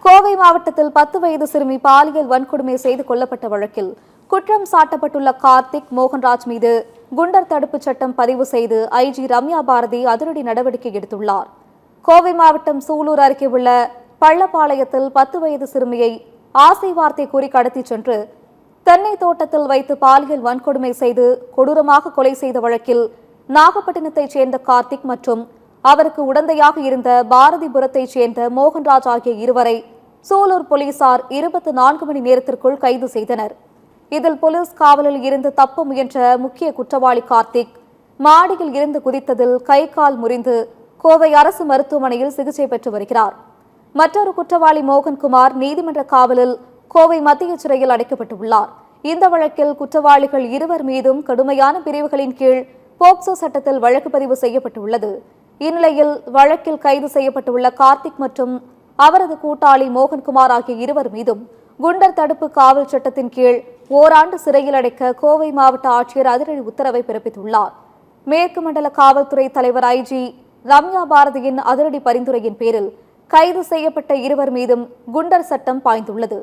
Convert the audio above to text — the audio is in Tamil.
கோவை மாவட்டத்தில் 10 வயது சிறுமி பாலியல் வன்கொடுமை செய்து கொல்லப்பட்ட வழக்கில் குற்றம் சாட்டப்பட்டுள்ள கார்த்திக் மோகன்ராஜ் மீது குண்டர் தடுப்புச் சட்டம் பதிவு செய்து ஐஜி ரம்யா பாரதி அதிரடி நடவடிக்கை எடுத்துள்ளார். கோவை மாவட்டம் சூலூர் அருகே உள்ள பள்ளப்பாளையத்தில் 10 வயது சிறுமியை ஆசை வார்த்தை கூறி கடத்திச் சென்று தென்னை தோட்டத்தில் வைத்து பாலியல் வன்கொடுமை செய்து கொடூரமாக கொலை செய்த வழக்கில் நாகப்பட்டினத்தைச் சேர்ந்த கார்த்திக் மற்றும் அவருக்கு உடந்தையாக இருந்த பாரதிபுரத்தைச் சேர்ந்த மோகன்ராஜ் ஆகிய இருவரை சூலூர் போலீசார் 24 மணி நேரத்திற்குள் கைது செய்தனர். இதில் போலீஸ் காவலில் இருந்து தப்ப முயன்ற முக்கிய குற்றவாளி கார்த்திக் மாடியில் இருந்து குதித்ததில் கை கால் முறிந்து கோவை அரசு மருத்துவமனையில் சிகிச்சை பெற்று வருகிறார். மற்றொரு குற்றவாளி மோகன்குமார் நீதிமன்ற காவலில் கோவை மத்திய சிறையில் அடைக்கப்பட்டுள்ளார். இந்த வழக்கில் குற்றவாளிகள் இருவர் மீதும் கடுமையான பிரிவுகளின் கீழ் போக்சோ சட்டத்தில் வழக்கு பதிவு செய்யப்பட்டுள்ளது. இந்நிலையில் வழக்கில் கைது செய்யப்பட்டுள்ள கார்த்திக் மற்றும் அவரது கூட்டாளி மோகன்குமார் ஆகிய இருவர் மீதும் குண்டர் தடுப்பு காவல் சட்டத்தின் கீழ் ஓராண்டு சிறையில் அடைக்க கோவை மாவட்ட ஆட்சியர் அதிரடி உத்தரவை பிறப்பித்துள்ளார். மேற்கு மண்டல காவல்துறை தலைவர் ஐஜி ரம்யா பாரதியின் அதிரடி பரிந்துரையின் பேரில் கைது செய்யப்பட்ட இருவர் மீதும் குண்டர் சட்டம் பாய்ந்துள்ளது.